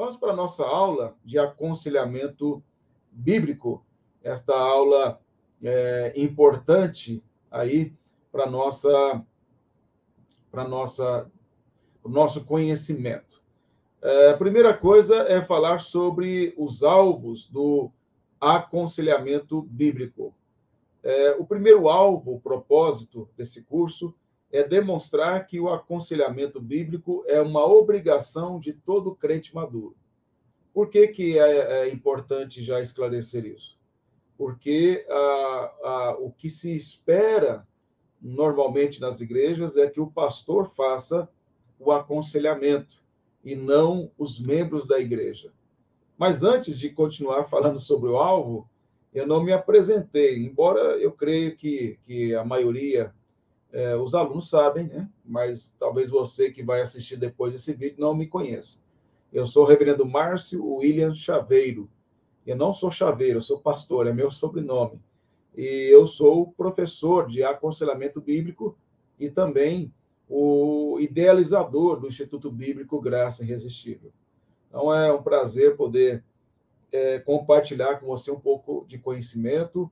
Vamos para a nossa aula de aconselhamento bíblico. Esta aula é importante aí para o nosso conhecimento. A primeira coisa é falar sobre os alvos do aconselhamento bíblico. O primeiro alvo, o propósito desse curso, é demonstrar que o aconselhamento bíblico é uma obrigação de todo crente maduro. Por que é importante já esclarecer isso? Porque o que se espera normalmente nas igrejas é que o pastor faça o aconselhamento e não os membros da igreja. Mas antes de continuar falando sobre o alvo, eu não me apresentei, embora eu creio que a maioria, os alunos sabem, né? Mas talvez você que vai assistir depois desse vídeo não me conheça. Eu sou o reverendo Márcio William Chaveiro. Eu não sou chaveiro, eu sou pastor, é meu sobrenome. E eu sou professor de aconselhamento bíblico e também o idealizador do Instituto Bíblico Graça Irresistível. Então, é um prazer poder compartilhar com você um pouco de conhecimento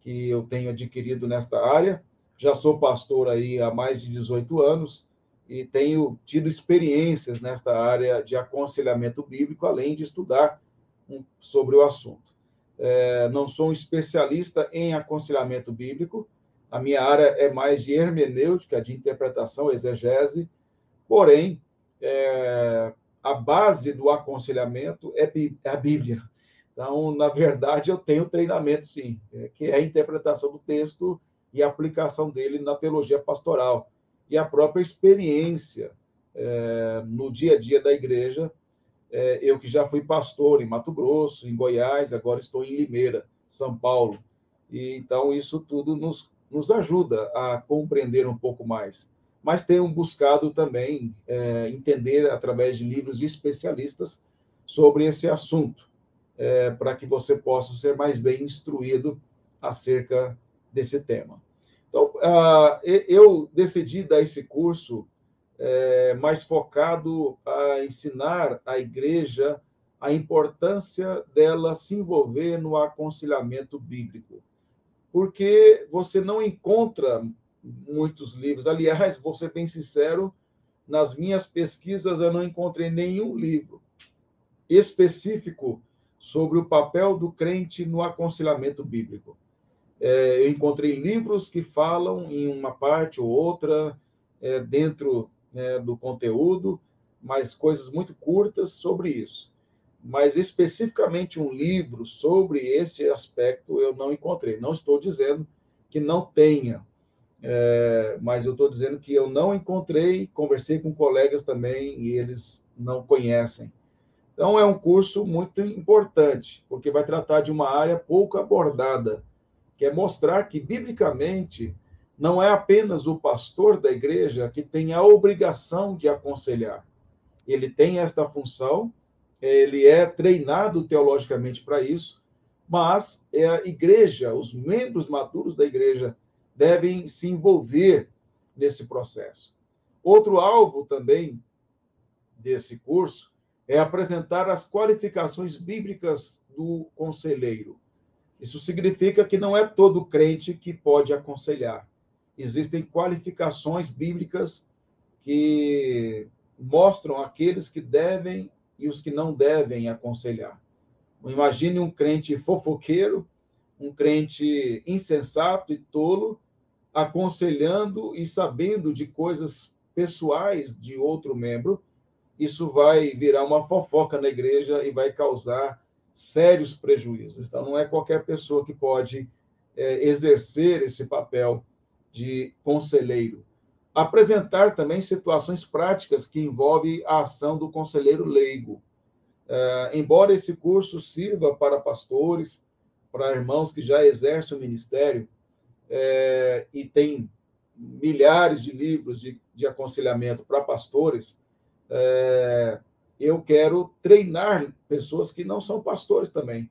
que eu tenho adquirido nesta área. Já sou pastor aí há mais de 18 anos e tenho tido experiências nesta área de aconselhamento bíblico, além de estudar sobre o assunto. Não sou um especialista em aconselhamento bíblico, a minha área é mais de hermenêutica, de interpretação, exegese, porém, a base do aconselhamento é a Bíblia. Então, na verdade, eu tenho treinamento, sim, que é a interpretação do texto e a aplicação dele na teologia pastoral. E a própria experiência no dia a dia da igreja. Eu que já fui pastor em Mato Grosso, em Goiás, agora estou em Limeira, São Paulo. E, então, isso tudo nos ajuda a compreender um pouco mais. Mas tenho buscado também entender, através de livros de especialistas, sobre esse assunto, para que você possa ser mais bem instruído acerca desse tema. Então, eu decidi dar esse curso mais focado a ensinar a igreja a importância dela se envolver no aconselhamento bíblico. Porque você não encontra muitos livros. Aliás, vou ser bem sincero, nas minhas pesquisas eu não encontrei nenhum livro específico sobre o papel do crente no aconselhamento bíblico. Eu encontrei livros que falam em uma parte ou outra dentro do conteúdo, mas coisas muito curtas sobre isso. Mas especificamente um livro sobre esse aspecto eu não encontrei. Não estou dizendo que não tenha, mas eu estou dizendo que eu não encontrei, conversei com colegas também e eles não conhecem. Então, é um curso muito importante, porque vai tratar de uma área pouco abordada, que é mostrar que, biblicamente, não é apenas o pastor da igreja que tem a obrigação de aconselhar. Ele tem esta função, ele é treinado teologicamente para isso, mas a igreja, os membros maduros da igreja, devem se envolver nesse processo. Outro alvo também desse curso é apresentar as qualificações bíblicas do conselheiro. Isso significa que não é todo crente que pode aconselhar. Existem qualificações bíblicas que mostram aqueles que devem e os que não devem aconselhar. Imagine um crente fofoqueiro, um crente insensato e tolo, aconselhando e sabendo de coisas pessoais de outro membro. Isso vai virar uma fofoca na igreja e vai causar sérios prejuízos. Então, não é qualquer pessoa que pode exercer esse papel de conselheiro. Apresentar também situações práticas que envolvem a ação do conselheiro leigo. Embora esse curso sirva para pastores, para irmãos que já exercem o ministério, e tem milhares de livros de aconselhamento para pastores, eu quero treinar pessoas que não são pastores também,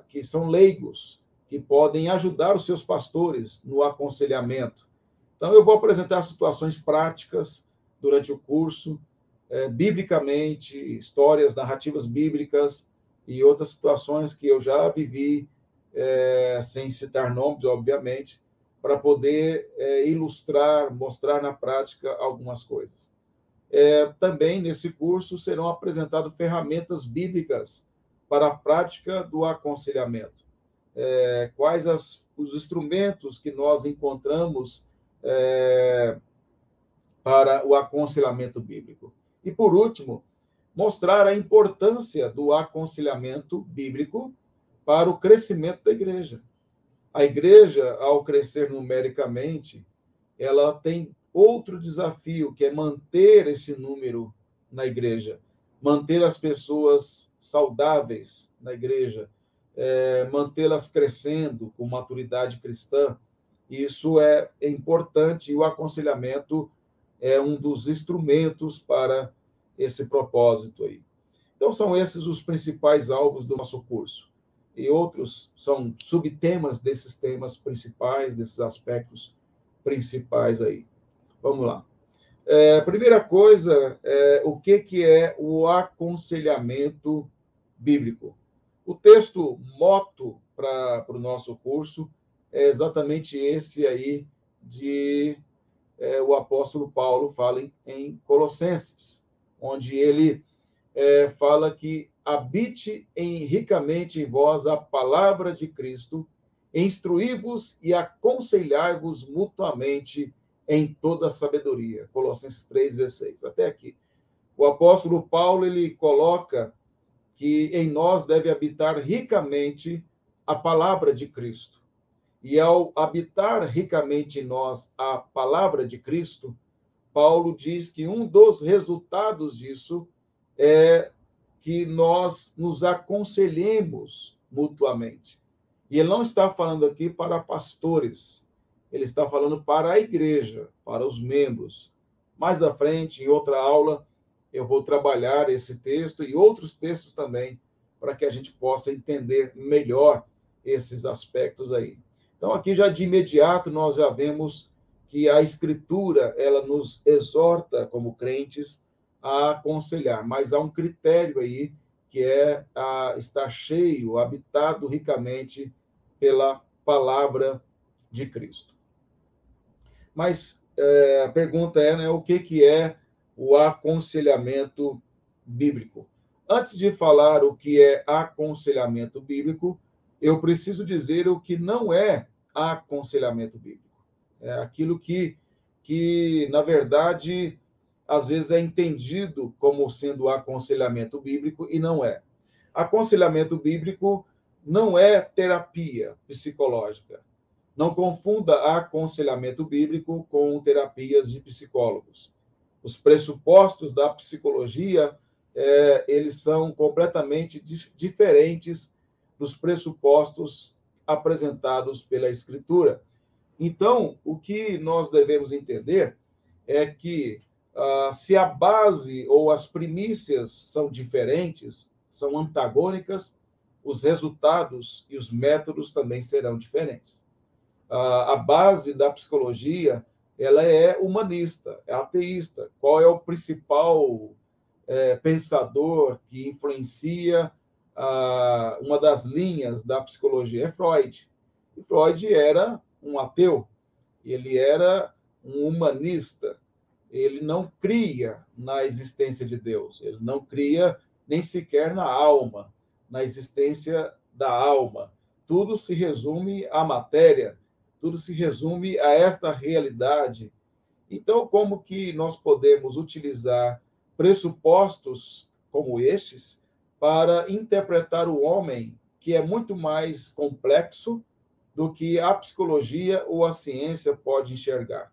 que são leigos, que podem ajudar os seus pastores no aconselhamento. Então, eu vou apresentar situações práticas durante o curso, biblicamente, histórias, narrativas bíblicas e outras situações que eu já vivi, sem citar nomes, obviamente, para poder ilustrar, mostrar na prática algumas coisas. Também nesse curso serão apresentadas ferramentas bíblicas para a prática do aconselhamento. Quais os instrumentos que nós encontramos para o aconselhamento bíblico. E, por último, mostrar a importância do aconselhamento bíblico para o crescimento da igreja. A igreja, ao crescer numericamente, ela tem outro desafio, que é manter esse número na igreja, manter as pessoas saudáveis na igreja, mantê-las crescendo com maturidade cristã. Isso é importante e o aconselhamento é um dos instrumentos para esse propósito aí. Então, são esses os principais alvos do nosso curso. E outros são subtemas desses temas principais, desses aspectos principais aí. Vamos lá. Primeira coisa, o que é o aconselhamento bíblico? O texto moto para o nosso curso é exatamente esse aí o apóstolo Paulo fala em Colossenses, onde ele fala que habite ricamente em vós a palavra de Cristo, instruí-vos e aconselhai-vos mutuamente em toda a sabedoria. Colossenses 3,16. Até aqui. O apóstolo Paulo ele coloca que em nós deve habitar ricamente a palavra de Cristo. E ao habitar ricamente em nós a palavra de Cristo, Paulo diz que um dos resultados disso é que nós nos aconselhemos mutuamente. E ele não está falando aqui para pastores, ele está falando para a igreja, para os membros. Mais à frente, em outra aula, eu vou trabalhar esse texto e outros textos também, para que a gente possa entender melhor esses aspectos aí. Então, aqui já de imediato, nós já vemos que a Escritura, ela nos exorta, como crentes, a aconselhar, mas há um critério aí, que é estar cheio, habitado ricamente pela palavra de Cristo. Mas a pergunta é, né, o que é o aconselhamento bíblico? Antes de falar o que é aconselhamento bíblico, eu preciso dizer o que não é aconselhamento bíblico. É aquilo que na verdade, às vezes é entendido como sendo aconselhamento bíblico e não é. Aconselhamento bíblico não é terapia psicológica. Não confunda aconselhamento bíblico com terapias de psicólogos. Os pressupostos da psicologia, eles são completamente diferentes dos pressupostos apresentados pela Escritura. Então, o que nós devemos entender é que, se a base ou as primícias são diferentes, são antagônicas, os resultados e os métodos também serão diferentes. A base da psicologia, ela é humanista, é ateísta. Qual é o principal pensador que influencia uma das linhas da psicologia? É Freud. E Freud era um ateu, ele era um humanista, ele não cria na existência de Deus, ele não cria nem sequer na alma, na existência da alma. Tudo se resume à matéria, tudo se resume a esta realidade. Então, como que nós podemos utilizar pressupostos como estes para interpretar o homem, que é muito mais complexo do que a psicologia ou a ciência pode enxergar?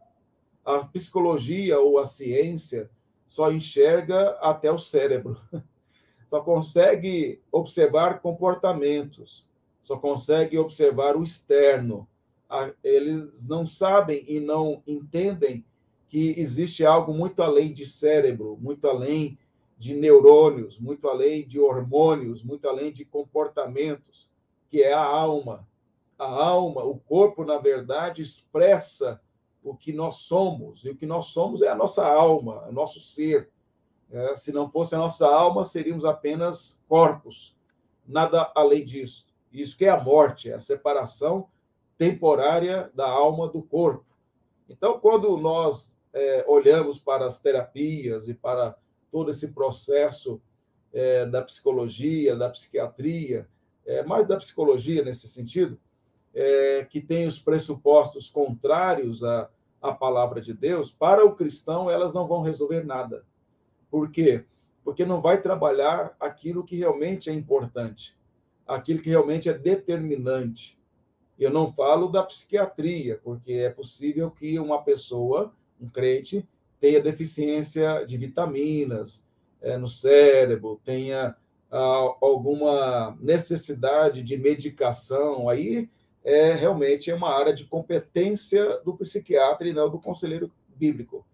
A psicologia ou a ciência só enxerga até o cérebro, só consegue observar comportamentos, só consegue observar o externo. Eles não sabem e não entendem que existe algo muito além de cérebro, muito além de neurônios, muito além de hormônios, muito além de comportamentos, que é a alma. A alma, o corpo, na verdade, expressa o que nós somos, e o que nós somos é a nossa alma, o nosso ser. Se não fosse a nossa alma, seríamos apenas corpos, nada além disso. Isso que é a morte, é a separação temporária da alma do corpo. Então, quando nós olhamos para as terapias e para todo esse processo da psicologia, da psiquiatria, mais da psicologia nesse sentido, que tem os pressupostos contrários à palavra de Deus, para o cristão elas não vão resolver nada. Por quê? Porque não vai trabalhar aquilo que realmente é importante, aquilo que realmente é determinante. Eu não falo da psiquiatria, porque é possível que uma pessoa, um crente, tenha deficiência de vitaminas no cérebro, tenha alguma necessidade de medicação. Aí realmente é uma área de competência do psiquiatra e não do conselheiro bíblico.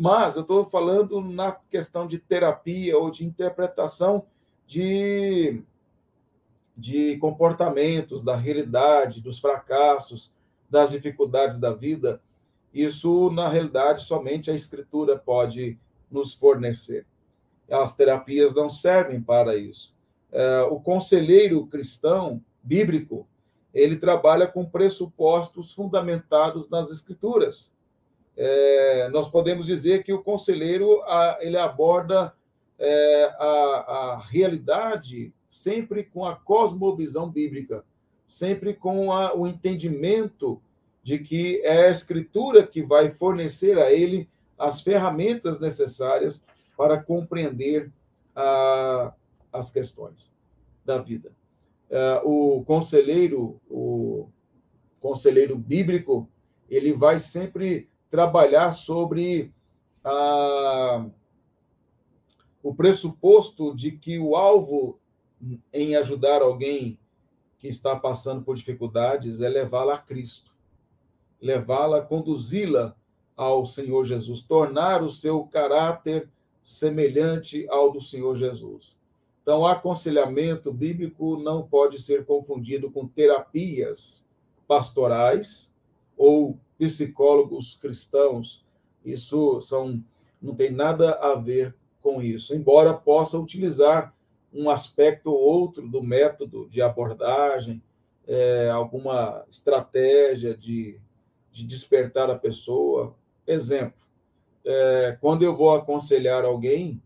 Mas eu estou falando na questão de terapia ou de interpretação de comportamentos, da realidade, dos fracassos, das dificuldades da vida. Isso, na realidade, somente a Escritura pode nos fornecer. As terapias não servem para isso. O conselheiro cristão, bíblico, ele trabalha com pressupostos fundamentados nas Escrituras. Nós podemos dizer que o conselheiro ele aborda a realidade sempre com a cosmovisão bíblica, sempre com o entendimento de que é a Escritura que vai fornecer a ele as ferramentas necessárias para compreender as questões da vida. O conselheiro bíblico, ele vai sempre trabalhar sobre o pressuposto de que o alvo em ajudar alguém que está passando por dificuldades é levá-la a Cristo, levá-la, conduzi-la ao Senhor Jesus, tornar o seu caráter semelhante ao do Senhor Jesus. Então, aconselhamento bíblico não pode ser confundido com terapias pastorais ou psicólogos cristãos. Isso não tem nada a ver com isso, embora possa utilizar um aspecto ou outro do método de abordagem, alguma estratégia de despertar a pessoa. Exemplo, quando eu vou aconselhar alguém,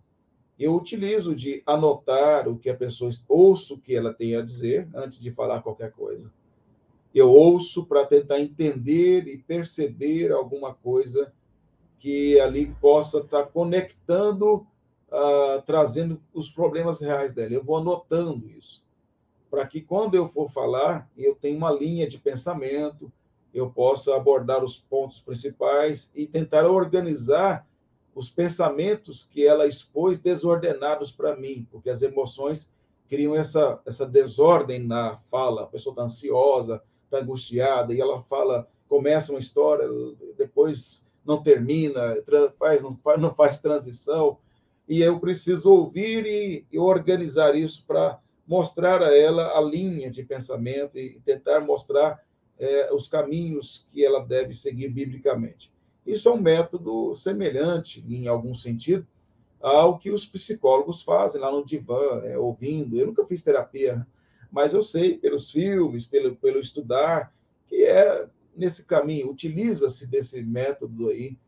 eu utilizo de anotar o que a pessoa ouço que ela tem a dizer antes de falar qualquer coisa. Eu ouço para tentar entender e perceber alguma coisa que ali possa estar conectando, trazendo os problemas reais dela. Eu vou anotando isso, para que quando eu for falar, eu tenha uma linha de pensamento, eu possa abordar os pontos principais e tentar organizar os pensamentos que ela expôs desordenados para mim, porque as emoções criam essa desordem na fala. A pessoa está ansiosa, está angustiada, e ela começa uma história, depois não termina, não faz transição, e eu preciso ouvir e organizar isso para mostrar a ela a linha de pensamento e tentar mostrar os caminhos que ela deve seguir biblicamente. Isso é um método semelhante, em algum sentido, ao que os psicólogos fazem lá no divã, ouvindo. Eu nunca fiz terapia, mas eu sei, pelos filmes, pelo estudar, que é nesse caminho. Utiliza-se desse método aí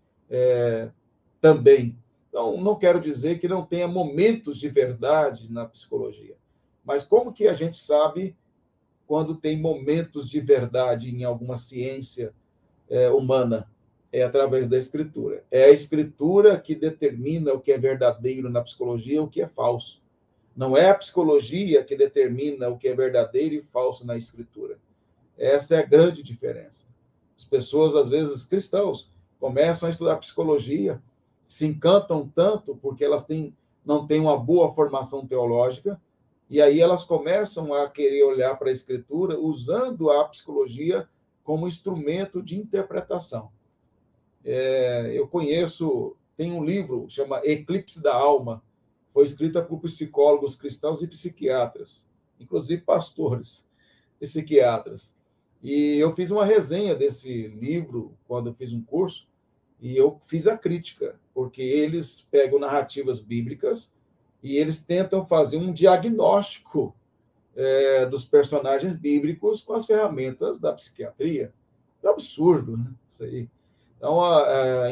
também. Então, não quero dizer que não tenha momentos de verdade na psicologia, mas como que a gente sabe quando tem momentos de verdade em alguma ciência humana? É através da Escritura. É a Escritura que determina o que é verdadeiro na psicologia e o que é falso. Não é a psicologia que determina o que é verdadeiro e falso na Escritura. Essa é a grande diferença. As pessoas, às vezes, cristãos, começam a estudar psicologia, se encantam tanto porque elas não têm uma boa formação teológica, e aí elas começam a querer olhar para a Escritura usando a psicologia como instrumento de interpretação. Eu conheço, tem um livro chama Eclipse da Alma, foi escrita por psicólogos cristãos e psiquiatras, inclusive pastores psiquiatras. E eu fiz uma resenha desse livro quando eu fiz um curso, E eu fiz a crítica, porque eles pegam narrativas bíblicas e eles tentam fazer um diagnóstico dos personagens bíblicos com as ferramentas da psiquiatria. É um absurdo, né? Isso aí. Então,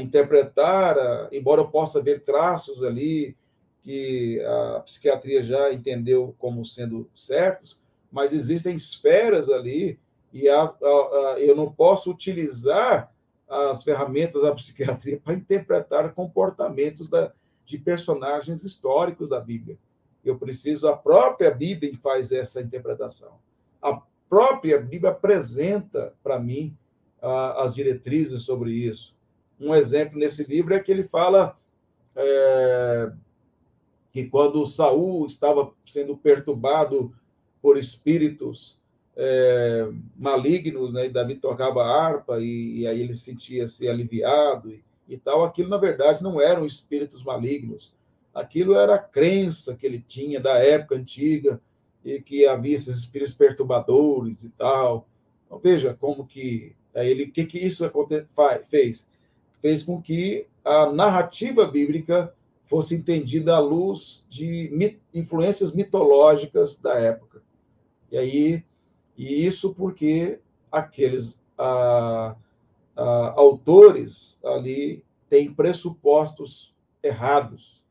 interpretar, embora eu possa ver traços ali que a psiquiatria já entendeu como sendo certos, mas existem esferas ali e eu não posso utilizar as ferramentas da psiquiatria para interpretar comportamentos de personagens históricos da Bíblia. Eu preciso, a própria Bíblia faz essa interpretação. A própria Bíblia apresenta para mim as diretrizes sobre isso. Um exemplo nesse livro é que ele fala que quando Saul estava sendo perturbado por espíritos malignos, né, e Davi tocava harpa e aí ele sentia-se aliviado e tal, aquilo na verdade não eram espíritos malignos, aquilo era a crença que ele tinha da época antiga e que havia esses espíritos perturbadores e tal. Então, veja como que que isso fez? Fez com que a narrativa bíblica fosse entendida à luz de influências mitológicas da época. E isso porque aqueles autores ali têm pressupostos errados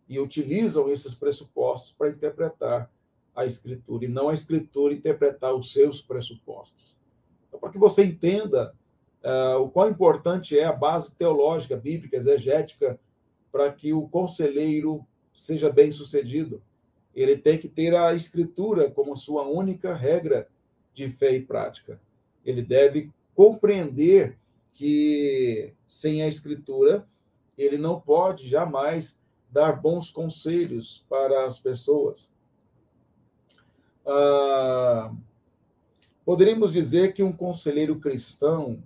e utilizam esses pressupostos para interpretar a Escritura, e não a Escritura interpretar os seus pressupostos. Então, para que você entenda o quão importante é a base teológica, bíblica, exegética, para que o conselheiro seja bem sucedido. Ele tem que ter a Escritura como sua única regra de fé e prática. Ele deve compreender que sem a Escritura ele não pode jamais dar bons conselhos para as pessoas. Poderíamos dizer que um conselheiro cristão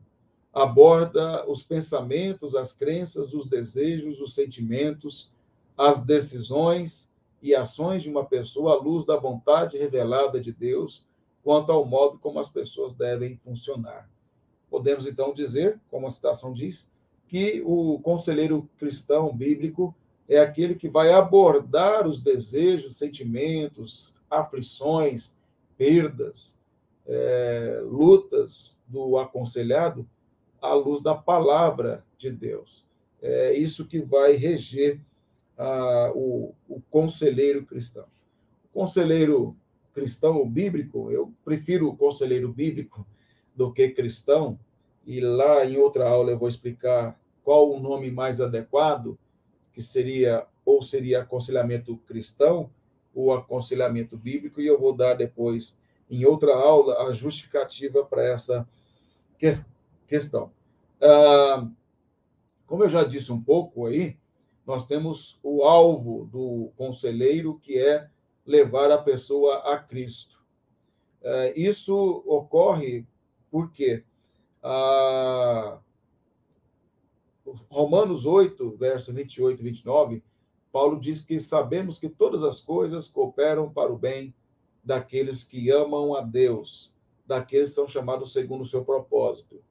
aborda os pensamentos, as crenças, os desejos, os sentimentos, as decisões e ações de uma pessoa à luz da vontade revelada de Deus quanto ao modo como as pessoas devem funcionar. Podemos, então, dizer, como a citação diz, que o conselheiro cristão bíblico é aquele que vai abordar os desejos, sentimentos, aflições, perdas, lutas do aconselhado à luz da palavra de Deus. É isso que vai reger o conselheiro cristão. O conselheiro cristão bíblico, eu prefiro o conselheiro bíblico do que cristão, e lá em outra aula eu vou explicar qual o nome mais adequado, que seria aconselhamento cristão ou aconselhamento bíblico, e eu vou dar depois, em outra aula, a justificativa para essa questão. Como eu já disse um pouco aí, nós temos o alvo do conselheiro, que é levar a pessoa a Cristo. Isso ocorre porque Romanos 8, verso 28 e 29, Paulo diz que sabemos que todas as coisas cooperam para o bem daqueles que amam a Deus, daqueles que são chamados segundo o seu propósito.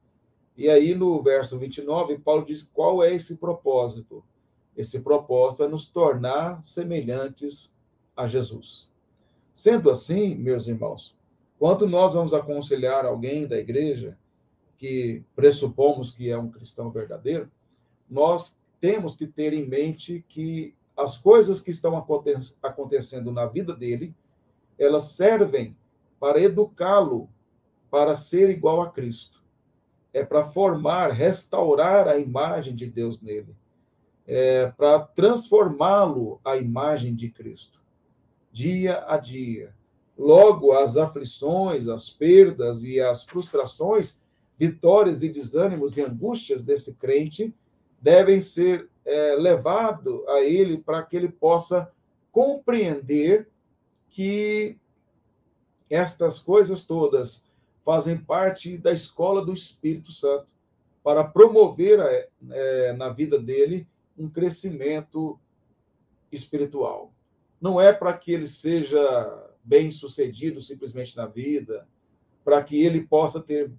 E aí, no verso 29, Paulo diz qual é esse propósito. Esse propósito é nos tornar semelhantes a Jesus. Sendo assim, meus irmãos, quando nós vamos aconselhar alguém da igreja, que pressupomos que é um cristão verdadeiro, nós temos que ter em mente que as coisas que estão acontecendo na vida dele, elas servem para educá-lo para ser igual a Cristo. É para formar, restaurar a imagem de Deus nele. É para transformá-lo à imagem de Cristo, dia a dia. Logo, as aflições, as perdas e as frustrações, vitórias e desânimos e angústias desse crente devem ser levados a ele para que ele possa compreender que estas coisas todas fazem parte da escola do Espírito Santo para promover na vida dele um crescimento espiritual. Não é para que ele seja bem-sucedido simplesmente na vida, para que ele possa ter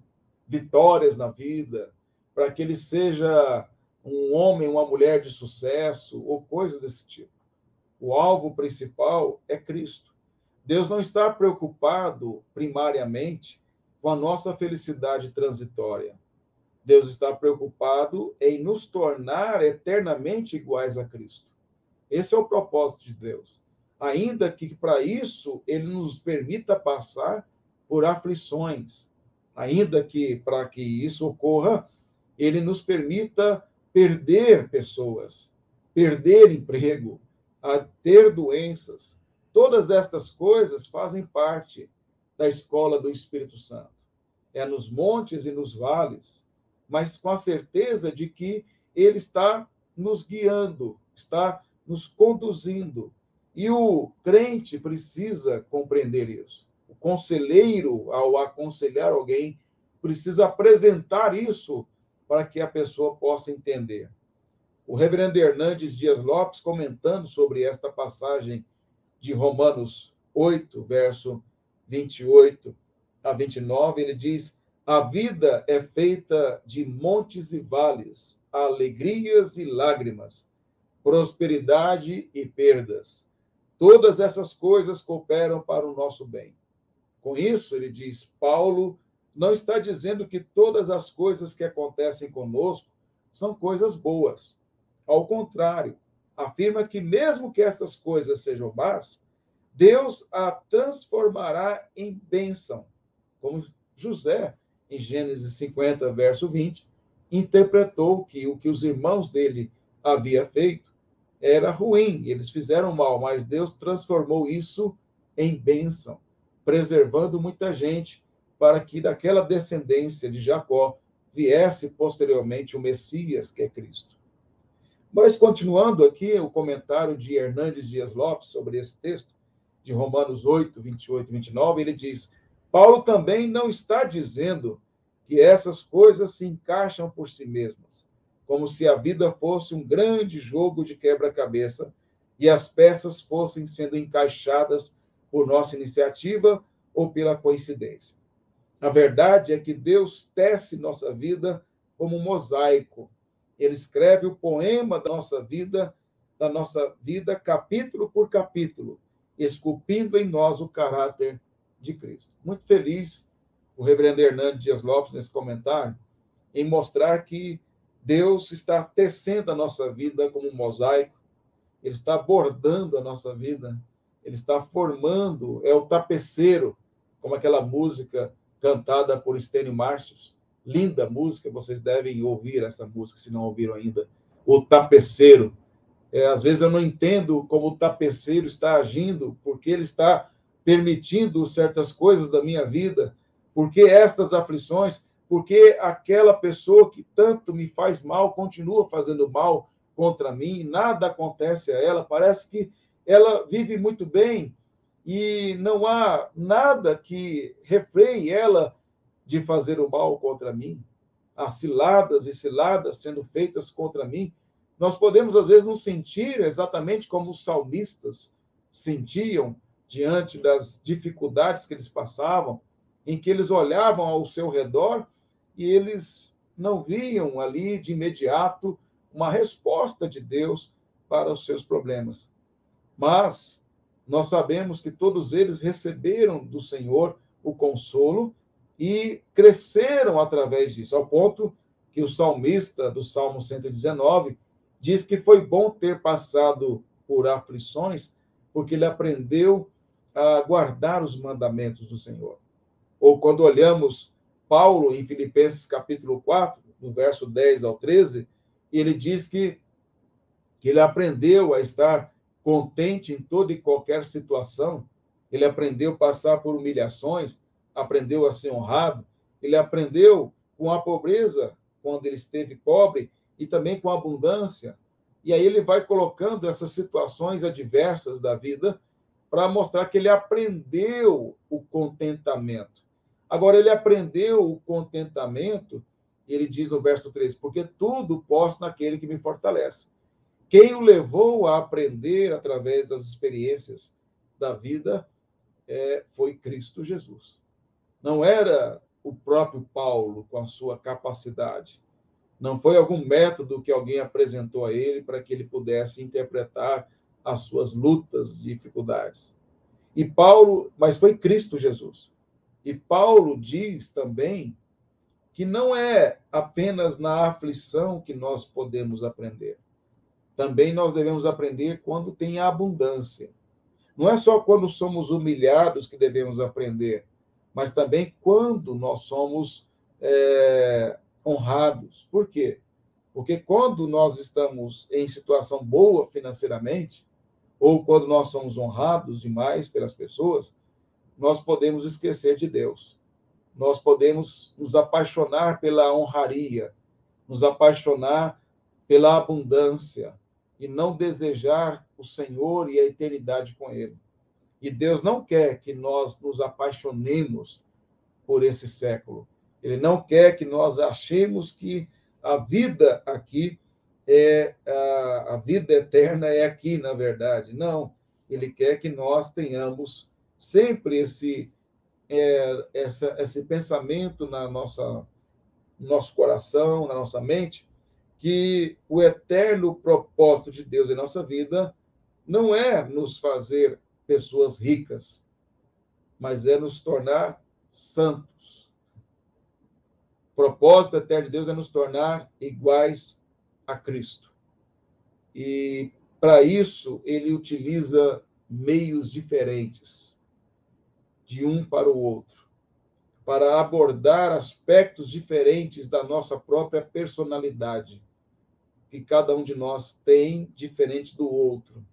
vitórias na vida, para que ele seja um homem, uma mulher de sucesso, ou coisas desse tipo. O alvo principal é Cristo. Deus não está preocupado, primariamente, com a nossa felicidade transitória. Deus está preocupado em nos tornar eternamente iguais a Cristo. Esse é o propósito de Deus. Ainda que para isso ele nos permita passar por aflições, ainda que para que isso ocorra, ele nos permita perder pessoas, perder emprego, a ter doenças. Todas estas coisas fazem parte da escola do Espírito Santo. É nos montes e nos vales, mas com a certeza de que ele está nos guiando, está nos conduzindo. E o crente precisa compreender isso. O conselheiro, ao aconselhar alguém, precisa apresentar isso para que a pessoa possa entender. O reverendo Hernandes Dias Lopes, comentando sobre esta passagem de Romanos 8, verso 28 a 29, ele diz: a vida é feita de montes e vales, alegrias e lágrimas, prosperidade e perdas. Todas essas coisas cooperam para o nosso bem. Com isso, ele diz, Paulo não está dizendo que todas as coisas que acontecem conosco são coisas boas. Ao contrário, afirma que mesmo que estas coisas sejam más, Deus a transformará em bênção, como José, em Gênesis 50, verso 20, interpretou que o que os irmãos dele havia feito era ruim, eles fizeram mal, mas Deus transformou isso em bênção, preservando muita gente para que daquela descendência de Jacó viesse posteriormente o Messias, que é Cristo. Mas continuando aqui o comentário de Hernandes Dias Lopes sobre esse texto, de Romanos 8, 28 e 29, ele diz: Paulo também não está dizendo que essas coisas se encaixam por si mesmas, como se a vida fosse um grande jogo de quebra-cabeça e as peças fossem sendo encaixadas por nossa iniciativa ou pela coincidência. A verdade é que Deus tece nossa vida como um mosaico. Ele escreve o poema da nossa vida, capítulo por capítulo, esculpindo em nós o caráter de Cristo. Muito feliz o reverendo Hernandes Dias Lopes, nesse comentário, em mostrar que Deus está tecendo a nossa vida como um mosaico, ele está bordando a nossa vida, ele está formando, é o tapeceiro, como aquela música cantada por Estênio Márcios. Linda música, vocês devem ouvir essa música, se não ouviram ainda. O tapeceiro. Às vezes eu não entendo como o tapeceiro está agindo, porque ele está permitindo certas coisas da minha vida, porque estas aflições, porque aquela pessoa que tanto me faz mal continua fazendo mal contra mim, nada acontece a ela, parece que ela vive muito bem e não há nada que refreie ela de fazer o mal contra mim. Há ciladas e ciladas sendo feitas contra mim. Nós podemos, às vezes, nos sentir exatamente como os salmistas sentiam diante das dificuldades que eles passavam, em que eles olhavam ao seu redor e eles não viam ali de imediato uma resposta de Deus para os seus problemas. Mas nós sabemos que todos eles receberam do Senhor o consolo e cresceram através disso, ao ponto que o salmista do Salmo 119 diz que foi bom ter passado por aflições, porque ele aprendeu a guardar os mandamentos do Senhor. Ou quando olhamos Paulo em Filipenses capítulo 4, no verso 10 ao 13, ele diz que ele aprendeu a estar contente em toda e qualquer situação, ele aprendeu a passar por humilhações, aprendeu a ser honrado, ele aprendeu com a pobreza, quando ele esteve pobre, e também com a abundância. E aí ele vai colocando essas situações adversas da vida para mostrar que ele aprendeu o contentamento. Agora, ele aprendeu o contentamento, ele diz no verso 3, porque tudo posso naquele que me fortalece. Quem o levou a aprender através das experiências da vida foi Cristo Jesus. Não era o próprio Paulo com a sua capacidade, Não foi algum método que alguém apresentou a ele para que ele pudesse interpretar as suas lutas, dificuldades. E Paulo, mas foi Cristo Jesus. E Paulo diz também que não é apenas na aflição que nós podemos aprender. Também nós devemos aprender quando tem abundância. Não é só quando somos humilhados que devemos aprender, mas também quando nós somos honrados. Por quê? Porque quando nós estamos em situação boa financeiramente, ou quando nós somos honrados demais pelas pessoas, nós podemos esquecer de Deus. Nós podemos nos apaixonar pela honraria, nos apaixonar pela abundância e não desejar o Senhor e a eternidade com Ele. E Deus não quer que nós nos apaixonemos por esse século. Ele não quer que nós achemos que a vida aqui a vida eterna é aqui, na verdade. Não. Ele quer que nós tenhamos sempre esse pensamento no nosso coração, na nossa mente, que o eterno propósito de Deus em nossa vida não é nos fazer pessoas ricas, mas é nos tornar santos. O propósito eterno de Deus é nos tornar iguais a Cristo. E, para isso, ele utiliza meios diferentes, de um para o outro, para abordar aspectos diferentes da nossa própria personalidade, que cada um de nós tem diferente do outro.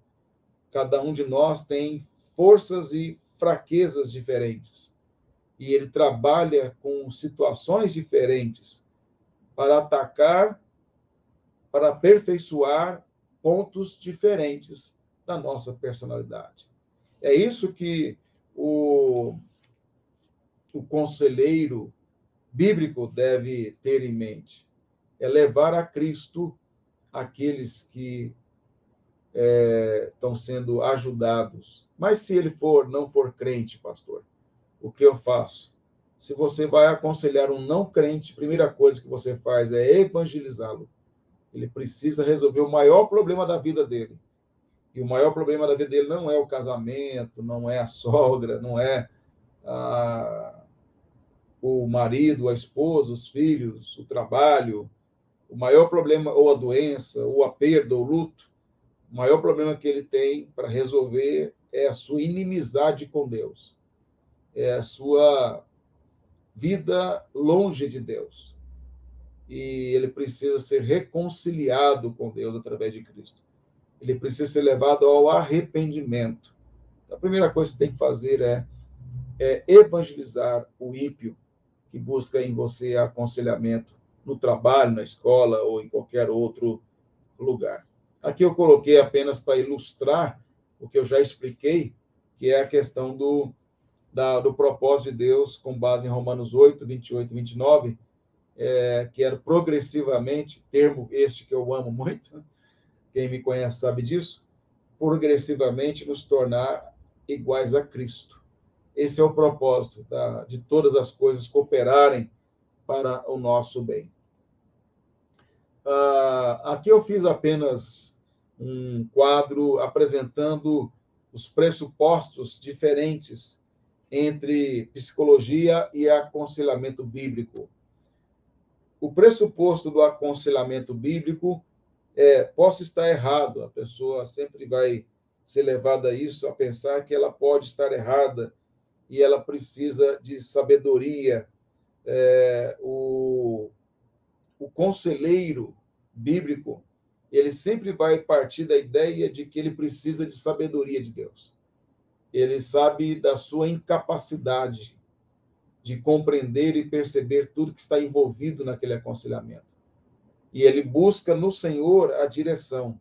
Cada um de nós tem forças e fraquezas diferentes. E ele trabalha com situações diferentes para atacar, para aperfeiçoar pontos diferentes da nossa personalidade. É isso que o conselheiro bíblico deve ter em mente. É levar a Cristo aqueles que estão sendo ajudados. Mas se ele não for crente, pastor, o que eu faço? Se você vai aconselhar um não crente, a primeira coisa que você faz é evangelizá-lo. Ele precisa resolver o maior problema da vida dele. E o maior problema da vida dele não é o casamento, não é a sogra, não é o marido, a esposa, os filhos, o trabalho. O maior problema, ou a doença, ou a perda, ou o luto, o maior problema que ele tem para resolver é a sua inimizade com Deus. É a sua vida longe de Deus. E ele precisa ser reconciliado com Deus através de Cristo. Ele precisa ser levado ao arrependimento. Então, a primeira coisa que você tem que fazer é evangelizar o ímpio que busca em você aconselhamento no trabalho, na escola ou em qualquer outro lugar. Aqui eu coloquei apenas para ilustrar o que eu já expliquei, que é a questão do propósito de Deus, com base em Romanos 8, 28 e 29, que era progressivamente, termo este que eu amo muito, quem me conhece sabe disso, progressivamente nos tornar iguais a Cristo. Esse é o propósito de todas as coisas cooperarem para o nosso bem. Aqui eu fiz apenas um quadro apresentando os pressupostos diferentes entre psicologia e aconselhamento bíblico. O pressuposto do aconselhamento bíblico posso estar errado, a pessoa sempre vai ser levada a isso, a pensar que ela pode estar errada e ela precisa de sabedoria. O conselheiro bíblico, ele sempre vai partir da ideia de que ele precisa de sabedoria de Deus. Ele sabe da sua incapacidade de compreender e perceber tudo que está envolvido naquele aconselhamento. E ele busca no Senhor a direção.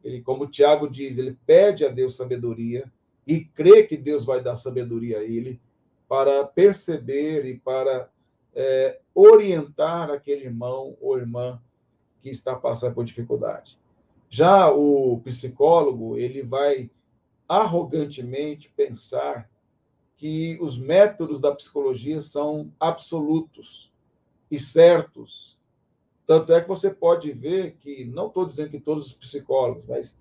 Ele, como Tiago diz, ele pede a Deus sabedoria e crê que Deus vai dar sabedoria a ele para perceber e para orientar aquele irmão ou irmã que está passando por dificuldade. Já o psicólogo, ele vai arrogantemente pensar que os métodos da psicologia são absolutos e certos Tanto é que você pode ver que, não estou dizendo que todos os psicólogos, mas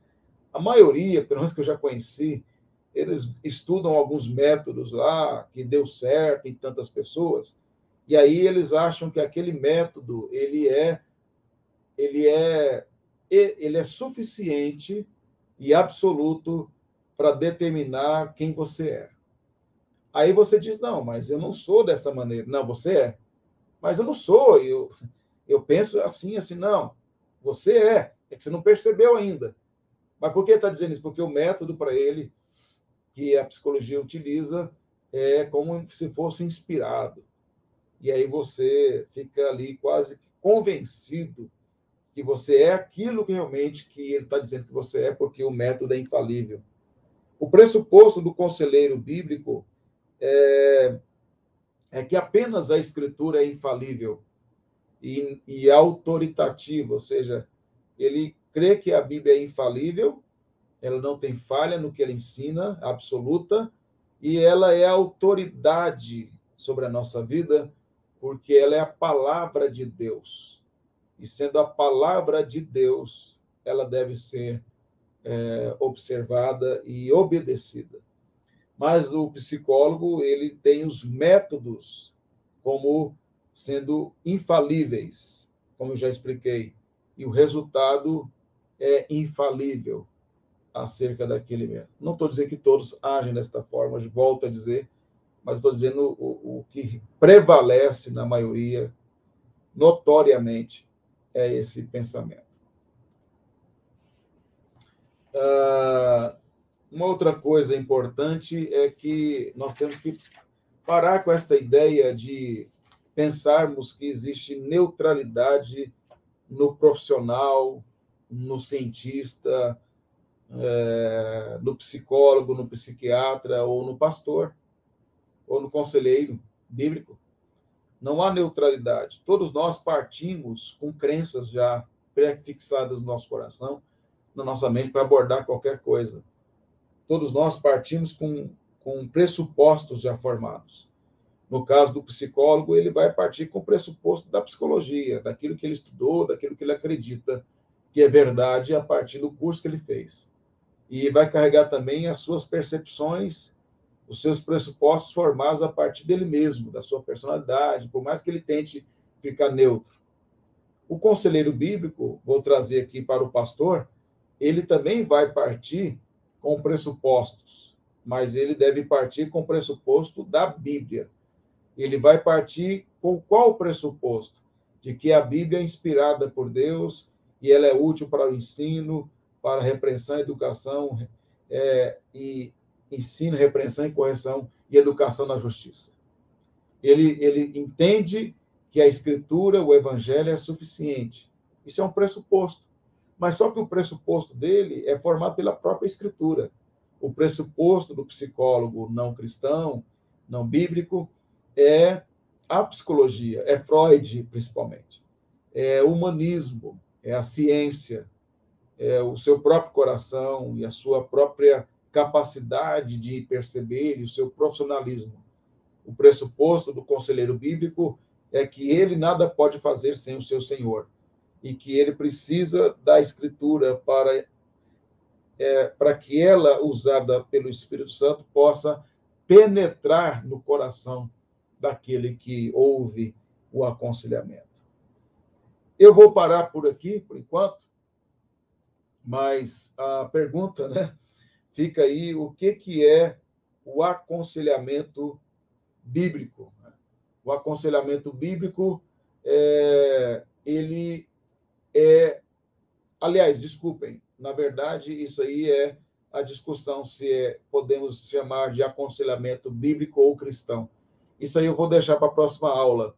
a maioria, pelo menos que eu já conheci, eles estudam alguns métodos lá que deu certo em tantas pessoas, e aí eles acham que aquele método ele é ele é suficiente e absoluto para determinar quem você é. Aí você diz: não, mas eu não sou dessa maneira. Não, você é. Mas eu não sou. Eu penso assim, assim. Não, você é. É que você não percebeu ainda. Mas por que está dizendo isso? Porque o método para ele, que a psicologia utiliza, é como se fosse inspirado. E aí você fica ali quase convencido que você é aquilo que realmente que ele está dizendo que você é, porque o método é infalível. O pressuposto do conselheiro bíblico é que apenas a escritura é infalível e autoritativa, ou seja, ele crê que a Bíblia é infalível, ela não tem falha no que ela ensina, absoluta, e ela é a autoridade sobre a nossa vida, porque ela é a palavra de Deus. E sendo a palavra de Deus, ela deve ser observada e obedecida. Mas o psicólogo, ele tem os métodos como sendo infalíveis, como eu já expliquei, e o resultado é infalível acerca daquele método. Não estou dizendo que todos agem desta forma, volto a dizer, mas estou dizendo o que prevalece na maioria, notoriamente, é esse pensamento. Uma outra coisa importante é que nós temos que parar com esta ideia de pensarmos que existe neutralidade no profissional, no cientista, no psicólogo, no psiquiatra, ou no pastor, ou no conselheiro bíblico. Não há neutralidade. Todos nós partimos com crenças já pré-fixadas no nosso coração, na nossa mente, para abordar qualquer coisa. Todos nós partimos com pressupostos já formados. No caso do psicólogo, ele vai partir com o pressuposto da psicologia, daquilo que ele estudou, daquilo que ele acredita que é verdade a partir do curso que ele fez. E vai carregar também as suas percepções, os seus pressupostos formados a partir dele mesmo, da sua personalidade, por mais que ele tente ficar neutro. O conselheiro bíblico, vou trazer aqui para o pastor, ele também vai partir com pressupostos, mas ele deve partir com o pressuposto da Bíblia. Ele vai partir com qual pressuposto? De que a Bíblia é inspirada por Deus e ela é útil para o ensino, para a repreensão, educação, e ensino, repreensão e correção e educação na justiça. Ele entende que a Escritura, o Evangelho é suficiente. Isso é um pressuposto. Mas só que o pressuposto dele é formado pela própria Escritura. O pressuposto do psicólogo não cristão, não bíblico, é a psicologia, é Freud, principalmente. É o humanismo, é a ciência, é o seu próprio coração e a sua própria capacidade de perceber e o seu profissionalismo. O pressuposto do conselheiro bíblico é que ele nada pode fazer sem o seu Senhor e que ele precisa da Escritura para que ela, usada pelo Espírito Santo, possa penetrar no coração daquele que ouve o aconselhamento. Eu vou parar por aqui, por enquanto, mas a pergunta, né, fica aí, o que é o aconselhamento bíblico? O aconselhamento bíblico, ele aliás, desculpem, na verdade, isso aí é a discussão se podemos chamar de aconselhamento bíblico ou cristão. Isso aí eu vou deixar para a próxima aula.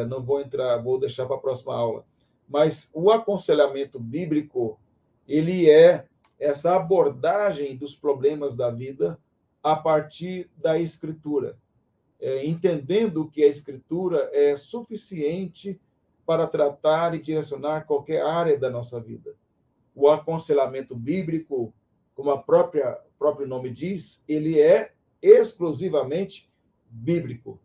Não vou entrar, vou deixar para a próxima aula. Mas o aconselhamento bíblico, ele é essa abordagem dos problemas da vida a partir da Escritura, entendendo que a Escritura é suficiente para tratar e direcionar qualquer área da nossa vida. O aconselhamento bíblico, como o próprio nome diz, ele é exclusivamente bíblico.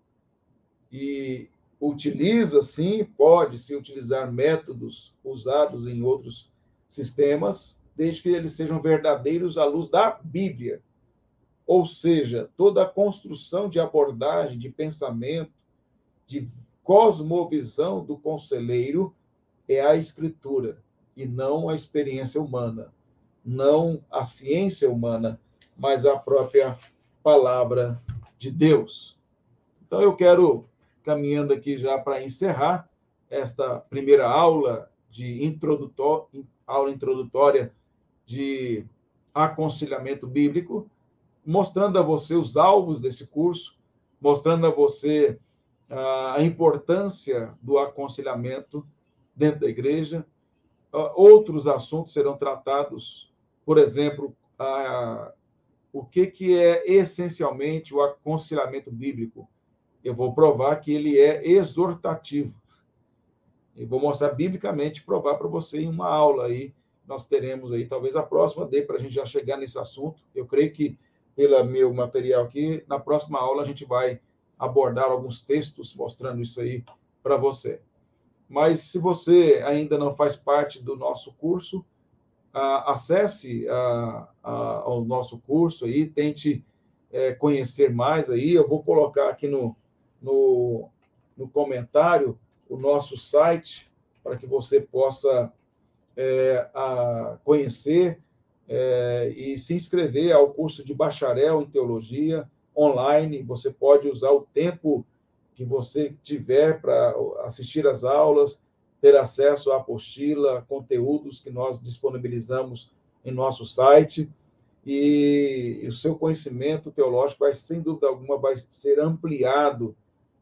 E utiliza, sim, pode-se utilizar métodos usados em outros sistemas, desde que eles sejam verdadeiros à luz da Bíblia. Ou seja, toda a construção de abordagem, de pensamento, de cosmovisão do conselheiro é a Escritura, e não a experiência humana, não a ciência humana, mas a própria palavra de Deus. Então, eu quero, caminhando aqui já para encerrar esta primeira aula aula introdutória de aconselhamento bíblico, mostrando a você os alvos desse curso, mostrando a você a importância do aconselhamento dentro da igreja. Outros assuntos serão tratados, por exemplo, o que é essencialmente o aconselhamento bíblico. Eu vou provar que ele é exortativo. E vou mostrar biblicamente, provar para você em uma aula aí. Nós teremos aí, talvez a próxima dê para a gente já chegar nesse assunto. Eu creio que, pelo meu material aqui, na próxima aula a gente vai abordar alguns textos mostrando isso aí para você. Mas se você ainda não faz parte do nosso curso, acesse ao nosso curso aí, tente conhecer mais aí. Eu vou colocar aqui no comentário o nosso site para que você possa conhecer e se inscrever ao curso de bacharel em teologia online. Você pode usar o tempo que você tiver para assistir às aulas, ter acesso à apostila, conteúdos que nós disponibilizamos em nosso site, e o seu conhecimento teológico vai, sem dúvida alguma, vai ser ampliado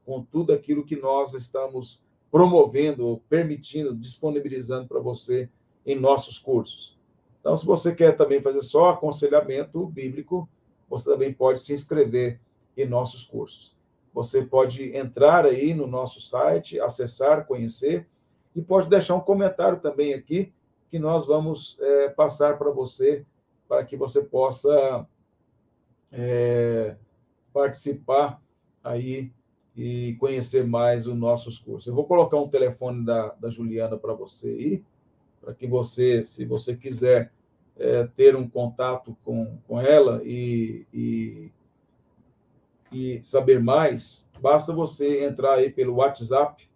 com tudo aquilo que nós estamos promovendo, permitindo, disponibilizando para você em nossos cursos. Então, se você quer também fazer só aconselhamento bíblico, você também pode se inscrever em nossos cursos. Você pode entrar aí no nosso site, acessar, conhecer, e pode deixar um comentário também aqui, que nós vamos passar para você, para que você possa participar aí e conhecer mais os nossos cursos. Eu vou colocar um telefone da Juliana para você aí, para que você, se você quiser ter um contato com ela e saber mais, basta você entrar aí pelo WhatsApp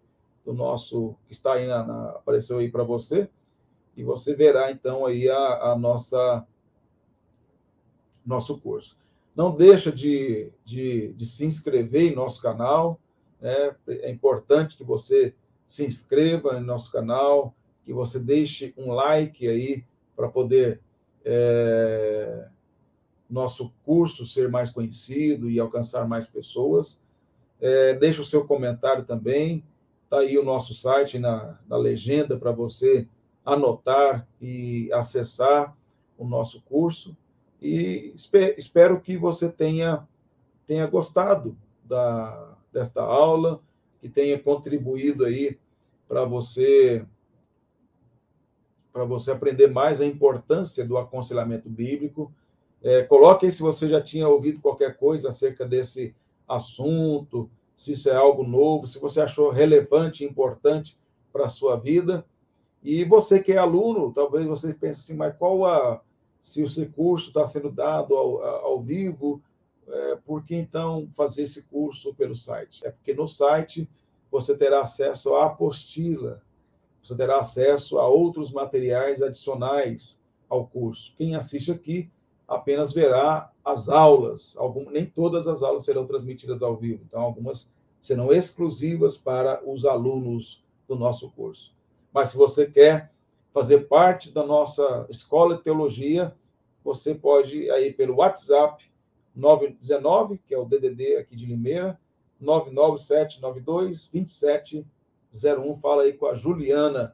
do nosso, que está aí apareceu aí para você, e você verá então aí a nosso curso. Não deixa de se inscrever em nosso canal, né? É importante que você se inscreva em nosso canal, que você deixe um like aí para poder nosso curso ser mais conhecido e alcançar mais pessoas. Deixa o seu comentário também, está aí o nosso site na legenda para você anotar e acessar o nosso curso. E espero que você tenha gostado desta aula, que tenha contribuído aí para você aprender mais a importância do aconselhamento bíblico. Coloque aí se você já tinha ouvido qualquer coisa acerca desse assunto, se isso é algo novo, se você achou relevante e importante para a sua vida. E você que é aluno, talvez você pense assim, mas se o seu curso está sendo dado ao vivo, por que então fazer esse curso pelo site? É porque no site você terá acesso à apostila, você terá acesso a outros materiais adicionais ao curso. Quem assiste aqui apenas verá as aulas. Nem todas as aulas serão transmitidas ao vivo, então algumas serão exclusivas para os alunos do nosso curso. Mas se você quer fazer parte da nossa escola de teologia, você pode ir aí pelo WhatsApp 919, que é o DDD aqui de Limeira, 997922701. Fala aí com a Juliana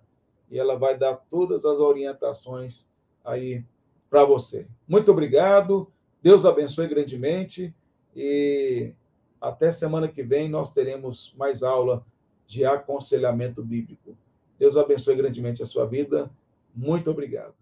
e ela vai dar todas as orientações aí para você. Muito obrigado, Deus abençoe grandemente e até semana que vem nós teremos mais aula de aconselhamento bíblico. Deus abençoe grandemente a sua vida. Muito obrigado.